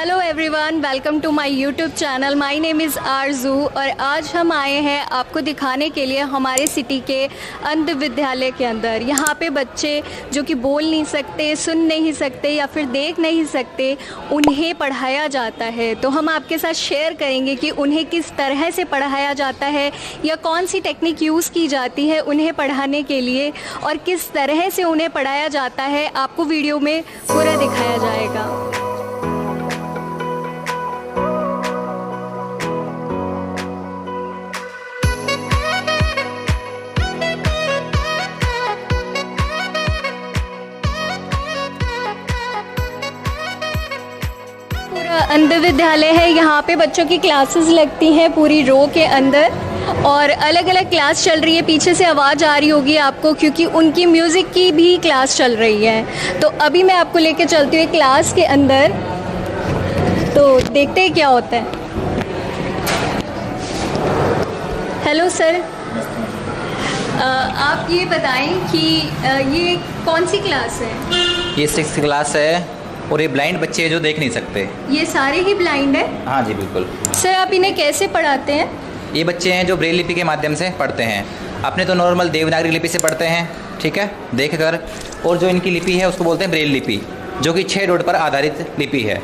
Hello everyone, welcome to my YouTube channel. My name is Arzoo और आज हम आए हैं आपको दिखाने के लिए हमारे सिटी के अंध विद्यालय के अंदर। यहाँ पे बच्चे जो कि बोल नहीं सकते, सुन नहीं सकते या फिर देख नहीं सकते, उन्हें पढ़ाया जाता है। तो हम आपके साथ शेयर करेंगे कि उन्हें किस तरह से पढ़ाया जाता है या कौन सी टेक्निक यूज़ की जाती है उन्हें पढ़ाने के लिए और किस तरह से उन्हें पढ़ाया जाता है, आपको वीडियो में पूरा दिखाया जाएगा। अंध विद्यालय है, यहाँ पे बच्चों की क्लासेस लगती हैं पूरी रो के अंदर और अलग अलग क्लास चल रही है। पीछे से आवाज़ आ रही होगी आपको क्योंकि उनकी म्यूज़िक की भी क्लास चल रही है। तो अभी मैं आपको लेके चलती हूँ क्लास के अंदर, तो देखते हैं क्या होता है। हेलो सर, आप ये बताएं कि ये कौन सी क्लास है? ये 6th क्लास है और ये ब्लाइंड बच्चे हैं जो देख नहीं सकते। ये सारे ही ब्लाइंड है? हाँ जी बिल्कुल। सर आप इन्हें कैसे पढ़ाते हैं? ये बच्चे हैं जो ब्रेल लिपि के माध्यम से पढ़ते हैं। अपने तो नॉर्मल देवनागरी लिपि से पढ़ते हैं, ठीक है, देख कर। और जो इनकी लिपि है उसको बोलते हैं ब्रेल लिपि, जो कि 6 डॉट पर आधारित लिपि है।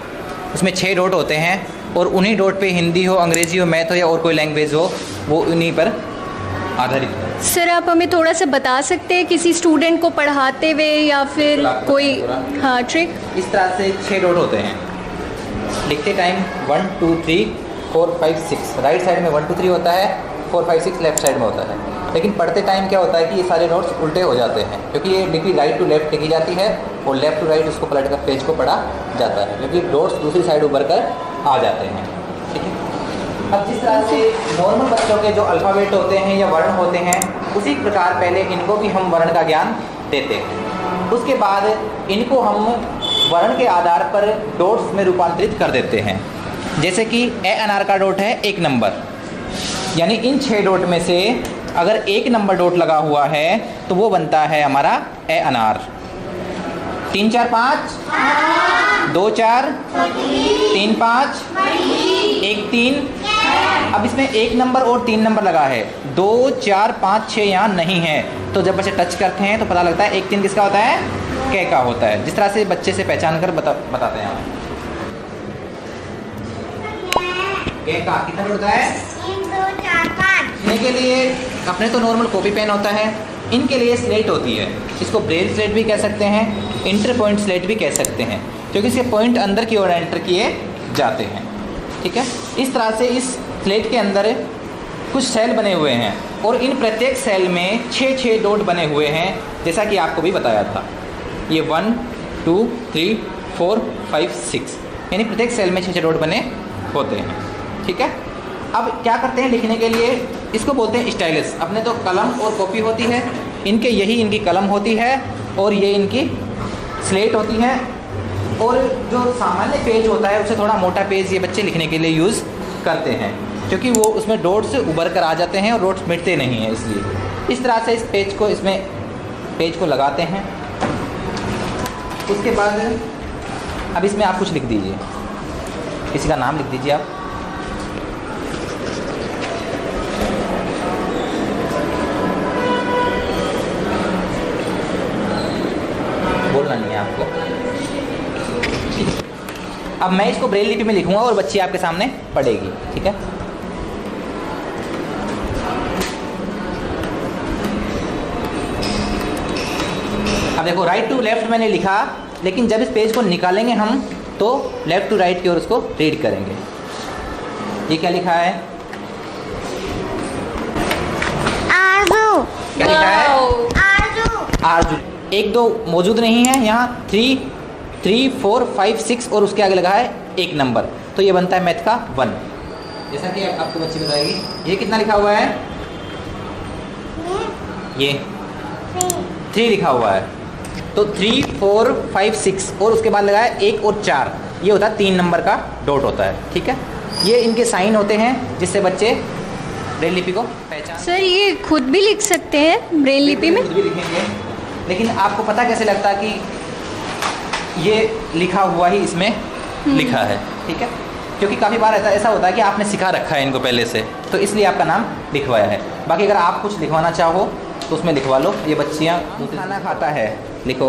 उसमें 6 डॉट होते हैं और उन्हीं डॉट पे हिंदी हो, अंग्रेज़ी हो, मैथ हो या और कोई लैंग्वेज हो, वो उन्हीं पर आधारित है। सर आप हमें थोड़ा सा बता सकते हैं किसी स्टूडेंट को पढ़ाते हुए या फिर कोई ट्रिक? इस तरह से 6 डॉट होते हैं। लिखते टाइम 1 2 3 4 5 6 राइट साइड में 1 2 3 होता है, 4 5 6 लेफ्ट साइड में होता है। लेकिन पढ़ते टाइम क्या होता है कि ये सारे नोट्स उल्टे हो जाते हैं क्योंकि ये लिपि राइट टू लेफ्ट लिखी जाती है और लेफ्ट टू राइट उसको पलट कर पेज को पढ़ा जाता है, क्योंकि डॉट्स दूसरी साइड उभर कर आ जाते हैं, ठीक है। अब जिस तरह से नॉर्मल बच्चों के जो अल्फ़ाबेट होते हैं या वर्ण होते हैं, उसी प्रकार पहले इनको भी हम वर्ण का ज्ञान देते हैं। उसके बाद इनको हम वर्ण के आधार पर डॉट्स में रूपांतरित कर देते हैं। जैसे कि ए अनार का डॉट है 1 नंबर, यानी इन 6 डॉट में से अगर 1 नंबर डॉट लगा हुआ है तो वो बनता है हमारा ए अनार। 3 4 5 2 4 3 5 1 3। अब इसमें 1 नंबर और 3 नंबर लगा है, 2 4 5 6 यहाँ नहीं है। तो जब बच्चे टच करते हैं तो पता लगता है 1 3 किसका होता है? कै का होता है। जिस तरह से बच्चे से पहचान कर बताते हैं। कै का कितना होता है? 1 2 4 5। लिखने के लिए अपने तो नॉर्मल कॉपी पेन होता है, इनके लिए स्लेट होती है। इसको ब्रेल स्लेट भी कह सकते हैं, इंटर पॉइंट स्लेट भी कह सकते हैं, क्योंकि इसके पॉइंट अंदर की ओर एंटर किए जाते हैं, ठीक है। इस तरह से इस स्लेट के अंदर कुछ सेल बने हुए हैं और इन प्रत्येक सेल में 6 डॉट बने हुए हैं, जैसा कि आपको भी बताया था। ये 1 2 3 4 5 6, यानी प्रत्येक सेल में 6 डॉट बने होते हैं, ठीक है। अब क्या करते हैं लिखने के लिए? इसको बोलते हैं स्टाइलस। अपने तो कलम और कॉपी होती है, इनके यही इनकी कलम होती है और ये इनकी स्लेट होती है। और जो सामान्य पेज होता है उससे थोड़ा मोटा पेज ये बच्चे लिखने के लिए यूज़ करते हैं, क्योंकि वो उसमें डॉट्स उभर कर आ जाते हैं और डॉट्स मिटते नहीं हैं, इसलिए इस तरह से इस पेज को पेज को लगाते हैं। उसके बाद अब इसमें आप कुछ लिख दीजिए, किसी का नाम लिख दीजिए आप। बोलना नहीं है आपको। अब मैं इसको ब्रेल लिपि में लिखूंगा और बच्ची आपके सामने पढ़ेगी, ठीक है। अब देखो राइट टू लेफ्ट मैंने लिखा, लेकिन जब इस पेज को निकालेंगे हम तो लेफ्ट टू राइट की ओर उसको रीड करेंगे। ये क्या लिखा है? आरजू। क्या लिखा है? आरजू। आरजू। 1 2 मौजूद नहीं है यहाँ, 3 4 5 6 और उसके आगे लगा है 1 नंबर, तो ये बनता है मैथ का 1। जैसा कि आपको बच्ची बताएगी। ये कितना लिखा हुआ है? ये 3 लिखा हुआ है, तो 3 4 5 6 और उसके बाद लगा है 1 और 4, ये होता है 3 नंबर का डॉट होता है, ठीक है। ये इनके साइन होते हैं जिससे बच्चे ब्रेल लिपि को पहचान। सर ये खुद भी लिख सकते हैं ब्रेल लिपि में? खुद भी लिखेंगे, लेकिन आपको पता कैसे लगता कि ये लिखा हुआ ही इसमें लिखा है? ठीक है, क्योंकि काफ़ी बार ऐसा होता है कि आपने सिखा रखा है इनको पहले से, तो इसलिए आपका नाम लिखवाया है। बाकी अगर आप कुछ लिखवाना चाहो तो उसमें लिखवा लो। ये बच्चियाँ खाना खाता है, लिखो।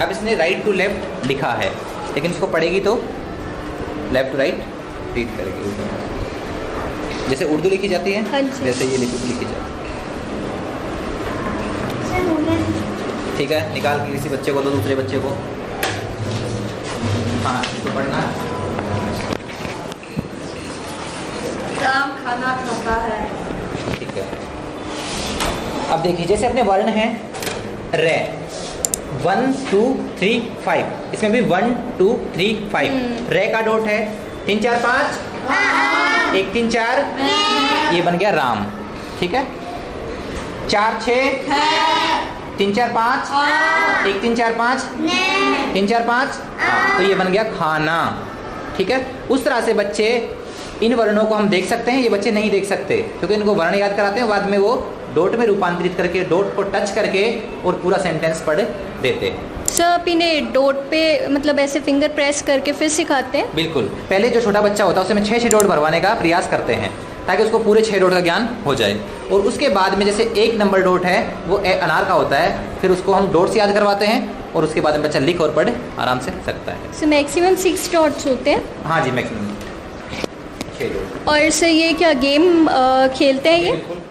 अब इसने राइट टू लेफ्ट लिखा है, लेकिन इसको पढ़ेगी तो लेफ्ट टू राइट रीड करेगी, जैसे उर्दू लिखी जाती है हाँ जी। वैसे ये लिखी जाती है। ठीक है, निकाल के किसी बच्चे को दो, दूसरे बच्चे को। हाँ, इसको पढ़ना। राम खाना खाता है। ठीक है, अब देखिए जैसे अपने वर्ण हैं रे, 1 2 3 5, इसमें भी 1 2 3 5 रे का डॉट है 3 4 5 1 3 4, ये बन गया राम। ठीक है, 4 6 3 4 5 1 3 4 5 3 4 5, तो ये बन गया खाना। ठीक है, उस तरह से बच्चे इन वर्णों को हम देख सकते हैं, ये बच्चे नहीं देख सकते क्योंकि इनको वर्ण याद कराते हैं, बाद में वो डॉट में रूपांतरित करके डॉट को टच करके और पूरा सेंटेंस पढ़ देते हैं। सर आप इन्हें डॉट पे मतलब ऐसे फिंगर प्रेस करके फिर सिखाते हैं? बिल्कुल, पहले जो छोटा बच्चा होता है उसे में 6 डॉट भरवाने का प्रयास करते हैं ताकि उसको पूरे 6 डॉट का ज्ञान हो जाए, और उसके बाद में जैसे 1 नंबर डॉट है वो अनार का होता है, फिर उसको हम डॉट से याद करवाते हैं और उसके बाद में बच्चा लिख और पढ़ आराम से सकता है। सर मैक्सिमम 6 डॉट्स होते हैं? हाँ जी, मैक्सिमम 6 डॉट। और सर ये क्या गेम खेलते हैं ये?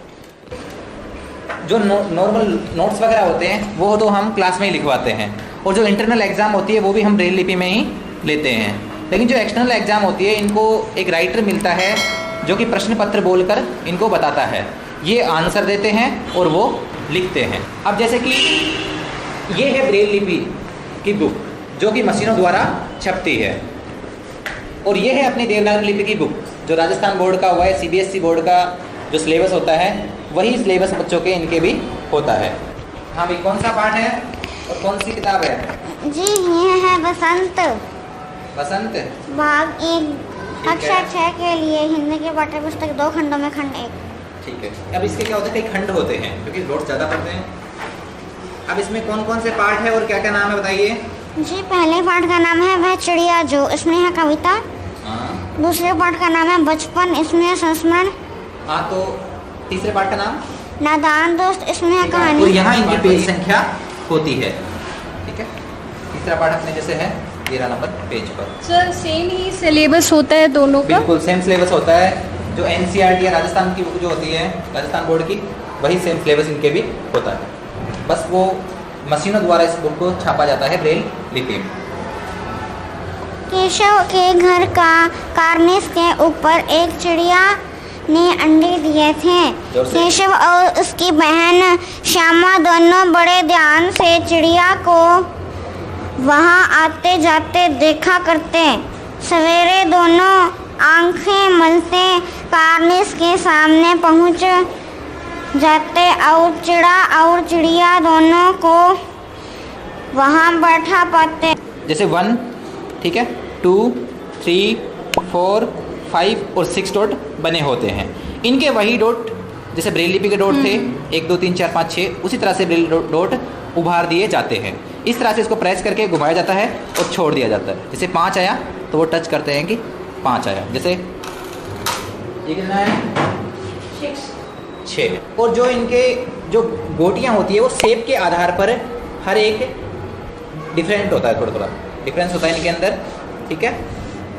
जो नॉर्मल नोट्स वगैरह होते हैं वो तो हम क्लास में ही लिखवाते हैं, और जो इंटरनल एग्ज़ाम होती है वो भी हम ब्रेल लिपि में ही लेते हैं, लेकिन जो एक्सटर्नल एग्ज़ाम होती है इनको एक राइटर मिलता है जो कि प्रश्न पत्र बोलकर इनको बताता है, ये आंसर देते हैं और वो लिखते हैं। अब जैसे कि ये है ब्रेल लिपि की बुक जो कि मशीनों द्वारा छपती है, और ये है अपनी देवनागरी लिपि की बुक जो राजस्थान बोर्ड का हुआ है, CBSE बोर्ड का जो सिलेबस होता है वही सिलेबस बच्चों के इनके भी होता है। हाँ भाई, कौन सा पाठ है और कौन सी किताब है? जी ये है बसंत, बसंत भाग 1 है। अक्षर 6 के लिए हिंदी के पाठ्य पुस्तक 2 खंडों में खंड 1। ठीक है, अब इसके क्या होता है, कई खंड होते हैं क्योंकि नोट्स ज़्यादा पढ़ते हैं। अब इसमें कौन कौन से पाठ है और क्या क्या नाम है बताइए। जी पहले पाठ का नाम है वह चिड़िया जो, इसमें है कविता। हाँ दूसरे पाठ का नाम है बचपन, इसमें है संस्मरण। हाँ, तो तीसरे पाठ का नाम नादान दोस्त, इसमें है और कहानी। यहाँ इनकी पेज संख्या होती है। ठीक है, तीसरा पाठ अपने जैसे है 13 नंबर पेज पर। सर सेम ही सिलेबस होता है दोनों का? बिल्कुल सेम सिलेबस होता है, जो NCERT या राजस्थान की बुक जो होती है राजस्थान बोर्ड की, वही सेम सिलेबस इनके भी होता है, बस वो मशीनों द्वारा इस बुक को छापा जाता है ब्रेल लिपि में। केशव के घर का कार्निस के ऊपर एक चिड़िया ने अंडे दिए थे। जोर से। केशव और उसकी बहन श्यामा दोनों बड़े ध्यान से चिड़िया को वहां आते जाते देखा करते। सवेरे दोनों आंखें मलते कार्निस के सामने पहुंच जाते और चिड़ा और चिड़िया दोनों को वहां बैठा पाते। जैसे 1, ठीक है, 2 3 4 5 और 6 डॉट बने होते हैं। इनके वही डॉट जैसे ब्रेल लिपि के डॉट थे 1 2 3 4 5 6, उसी तरह से ब्रेल डॉट उभार दिए जाते हैं। इस तरह से इसको प्रेस करके घुमाया जाता है और छोड़ दिया जाता है। जैसे 5 आया तो वो टच करते हैं कि 5 आया। जैसे ये कितना है 6। और जो इनके जो गोटियाँ होती है वो शेप के आधार पर हर एक डिफरेंट होता है, थोड़ा थोड़ा डिफरेंस होता है इनके अंदर। ठीक है,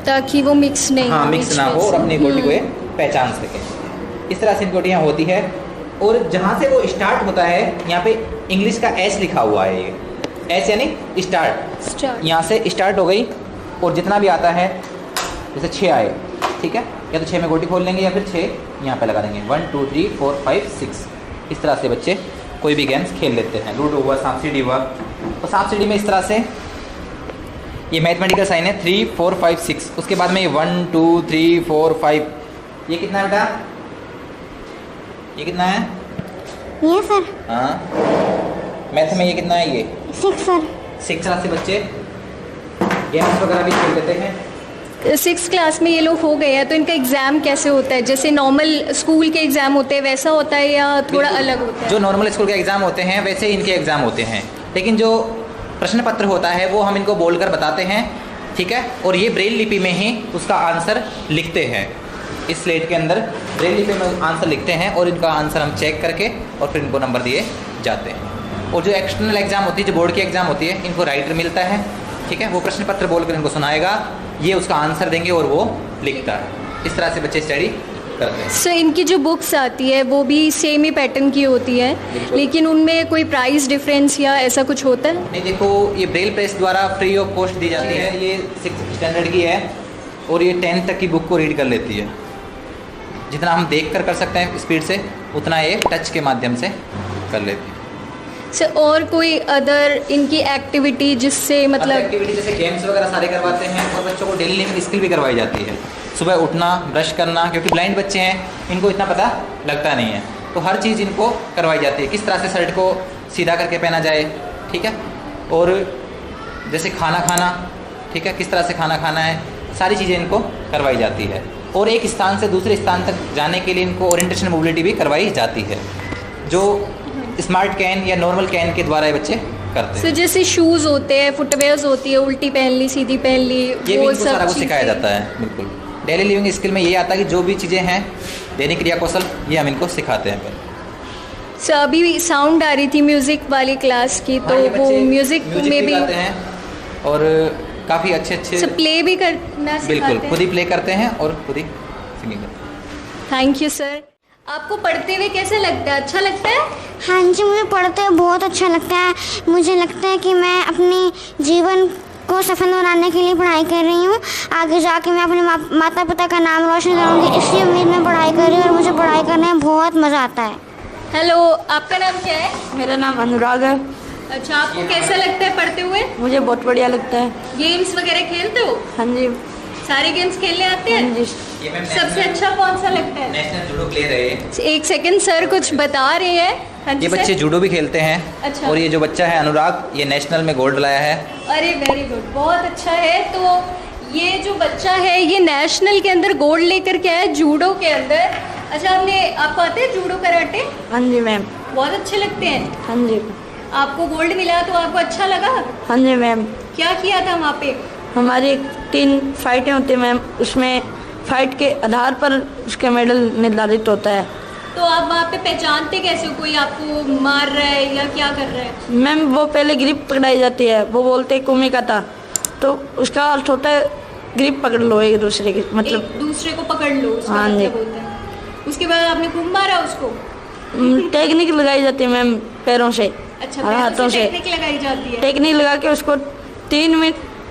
ताकि वो मिक्स नहीं हाँ हो मिक्स ना बीच हो में और से। अपनी गोटी को ये पहचान सकें। इस तरह से इन गोटियाँ होती है, और जहाँ से वो स्टार्ट होता है यहाँ पे इंग्लिश का S लिखा हुआ है, ये S यानी स्टार्ट। यहाँ से स्टार्ट हो गई और जितना भी आता है जैसे 6 आए, ठीक है, या तो 6 में गोटी खोल लेंगे या फिर 6 यहाँ पे लगा देंगे 1 2 3 4 5 6। इस तरह से बच्चे कोई भी गेम्स खेल लेते हैं। लूडो हुआ, सांप सीढ़ी हुआ, तो सांप सीढ़ी में इस तरह से ये मैथमेटिकल साइन है 3 4 5 6, उसके बाद में ये 1 2 3 4 5। ये कितना है बेटा, ये कितना है? ये सर हाँ, मैथ में ये कितना है? ये 6 सर। 6 तरह से बच्चे गेम्स वगैरह भी खेल लेते हैं। सिक्स क्लास में ये लोग हो गए हैं, तो इनका एग्ज़ाम कैसे होता है? जैसे नॉर्मल स्कूल के एग्ज़ाम होते हैं वैसा होता है या थोड़ा अलग होता है? जो नॉर्मल स्कूल के एग्ज़ाम होते हैं वैसे इनके एग्ज़ाम होते हैं, लेकिन जो प्रश्न पत्र होता है वो हम इनको बोलकर बताते हैं, ठीक है। और ये ब्रेल लिपि में ही उसका आंसर लिखते हैं। इस स्लेट के अंदर ब्रेल लिपि में आंसर लिखते हैं और इनका आंसर हम चेक करके और फिर इनको नंबर दिए जाते हैं। और जो एक्सटर्नल एग्ज़ाम होती है, जो बोर्ड की एग्ज़ाम होती है, इनको राइटर मिलता है, ठीक है। वो प्रश्न पत्र बोलकर इनको सुनाएगा, ये उसका आंसर देंगे और वो लिखता है। इस तरह से बच्चे स्टडी करते हैं। सो इनकी जो बुक्स आती है वो भी सेम ही पैटर्न की होती है, लेकिन उनमें कोई प्राइस डिफरेंस या ऐसा कुछ होता है? नहीं, देखो ये ब्रेल प्रेस द्वारा फ्री ऑफ कॉस्ट दी जाती है। ये 6th स्टैंडर्ड की है और ये 10th तक की बुक को रीड कर लेती है। जितना हम देख कर सकते हैं स्पीड से, उतना ये टच के माध्यम से कर लेती है। सर और कोई अदर इनकी एक्टिविटी जिससे मतलब एक्टिविटी जैसे गेम्स वगैरह सारे करवाते हैं और बच्चों को डेली लिविंग स्किल भी करवाई जाती है। सुबह उठना, ब्रश करना, क्योंकि ब्लाइंड बच्चे हैं, इनको इतना पता लगता नहीं है, तो हर चीज़ इनको करवाई जाती है। किस तरह से शर्ट को सीधा करके पहना जाए, ठीक है। और जैसे खाना खाना, ठीक है, किस तरह से खाना खाना है, सारी चीज़ें इनको करवाई जाती है। और एक स्थान से दूसरे स्थान तक जाने के लिए इनको ओरिएंटेशन मोबिलिटी भी करवाई जाती है, जो स्मार्ट कैन या नॉर्मल कैन के द्वारा ये बच्चे करते हैं। सो जैसे शूज़ होते हैं, फुटवेयर्स होती है, उल्टी पहन ली, सीधी पहन ली, ये भी वो इनको सारा सब कुछ सिखाया जाता है। बिल्कुल डेली लिविंग स्किल में ये आता है कि जो भी चीज़ें हैं, दैनिक क्रिया कौशल, ये हम इनको सिखाते हैं। सो अभी साउंड आ रही थी म्यूज़िक वाली क्लास की, तो ये वो बच्चे म्यूज़िक में भी गाते हैं और काफ़ी अच्छे प्ले भी करना बिल्कुल सिखाते खुद हैं। ही प्ले करते हैं और खुद ही सिंगिंग करते हैं। Thank you sir. आपको पढ़ते हुए कैसा लगता है? अच्छा लगता है? हाँ जी, मुझे पढ़ते हुए बहुत अच्छा लगता है। मुझे लगता है कि मैं अपने जीवन को सफल बनाने के लिए पढ़ाई कर रही हूँ। आगे जाके मैं अपने माता पिता का नाम रोशन करूँगी, इसी उम्मीद में पढ़ाई कर रही हूँ और मुझे पढ़ाई करने में बहुत मज़ा आता है। हेलो, आपका नाम क्या है? मेरा नाम अनुराग है। अच्छा, आपको कैसा लगता है पढ़ते हुए? मुझे बहुत बढ़िया लगता है। गेम्स वगैरह खेलते हो? हाँ जी। सारे गेम्स खेलने आते हैं? हाँ जी। ये मैम सबसे अच्छा कौन सा लगता है? नेशनल जूडो प्लेयर है ये। एक सेकंड, सर कुछ बता रहे हैं। हाँ जी ये सर। बच्चे जूडो भी खेलते हैं। अच्छा। और ये जो बच्चा है अनुराग, ये नेशनल में गोल्ड लाया है। अरे वेरी गुड, बहुत अच्छा है। तो ये जो बच्चा है ये नेशनल के अंदर गोल्ड लेकर के आया जूडो के अंदर। अच्छा, आपको आते हैं जूडो कराटे? हाँ जी मैम। बहुत अच्छे लगते हैं। हाँ जी। आपको गोल्ड मिला तो आपको अच्छा लगा? हाँ जी मैम। क्या किया था वहाँ पे? हमारी 3 फाइटें होती हैं मैम, उसमें फाइट के आधार पर उसका मेडल निर्धारित होता है। तो आप वहाँ पे पहचानते कैसे हो कोई आपको मार रहा है या क्या कर रहा है? मैम वो पहले ग्रिप पकड़ाई जाती है, वो बोलते हैं कुमिका था, तो उसका अर्थ होता है ग्रिप पकड़ लो एक दूसरे की, मतलब एक दूसरे को पकड़ लो, उसका हाँ जी। मतलब होता है। उसके बाद आपने खूब मारा उसको? टेक्निक लगाई जाती है मैम, पैरों से अच्छा, और हाथों से टेक्निक लगाई जाती है। टेक्निक लगा के उसको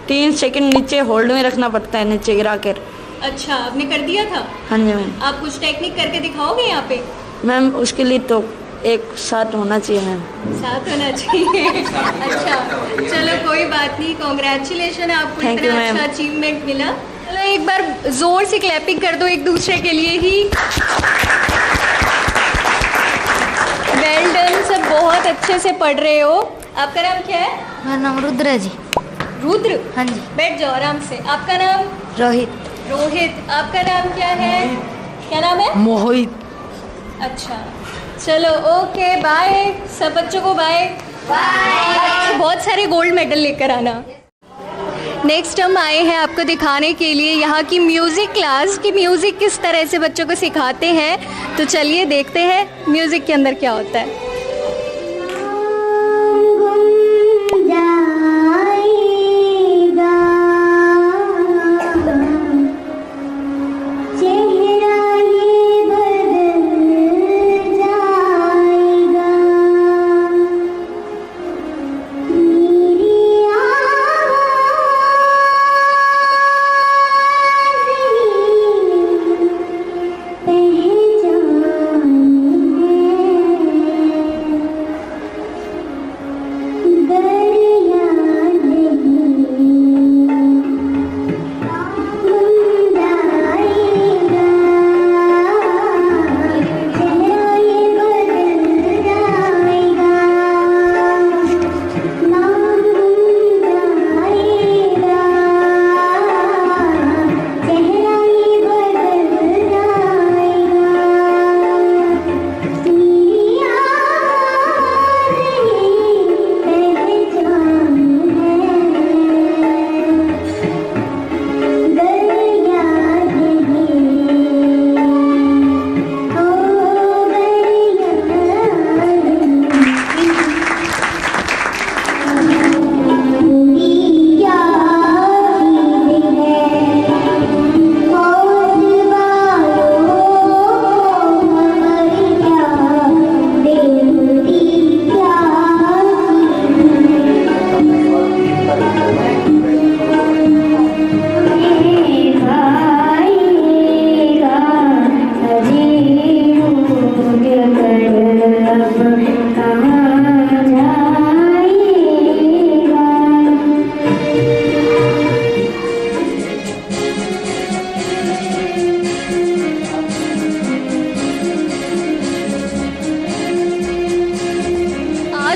3 सेकंड नीचे होल्ड में रखना पड़ता है, नीचे गिरा कर। अच्छा, आपने कर दिया था? हाँ जी मैम। आप कुछ टेक्निक करके दिखाओगे यहाँ पे? मैम उसके लिए तो एक साथ होना चाहिए मैम। साथ होना चाहिए। अच्छा, चलो कोई बात नहीं, कॉन्ग्रेचुलेशन, आपको Thank you, इतना ma'am. अच्छा अचीवमेंट मिला। चलो एक बार जोर से क्लैपिंग कर दो एक दूसरे के लिए ही। वेल डन, सब बहुत अच्छे से पढ़ रहे हो। आपका नाम क्या है? मेरा नाम रुद्र है जी। रुद्र? हाँ जी। बैठ जाओ आराम से। आपका नाम? रोहित। रोहित। आपका नाम क्या है? क्या नाम है? मोहित। अच्छा, चलो ओके, बाय। सब बच्चों को बाय बाय। बहुत सारे गोल्ड मेडल लेकर आना। नेक्स्ट हम आए हैं आपको दिखाने के लिए यहाँ की म्यूज़िक क्लास की म्यूज़िक किस तरह से बच्चों को सिखाते हैं। तो चलिए देखते हैं म्यूज़िक के अंदर क्या होता है। पहचान है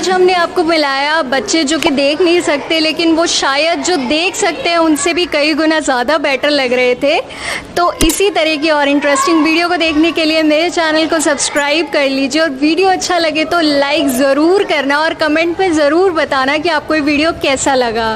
आज हमने आपको मिलाया बच्चे जो कि देख नहीं सकते, लेकिन वो शायद जो देख सकते हैं उनसे भी कई गुना ज़्यादा बेटर लग रहे थे। तो इसी तरह की और इंटरेस्टिंग वीडियो को देखने के लिए मेरे चैनल को सब्सक्राइब कर लीजिए, और वीडियो अच्छा लगे तो लाइक ज़रूर करना और कमेंट में ज़रूर बताना कि आपको ये वीडियो कैसा लगा।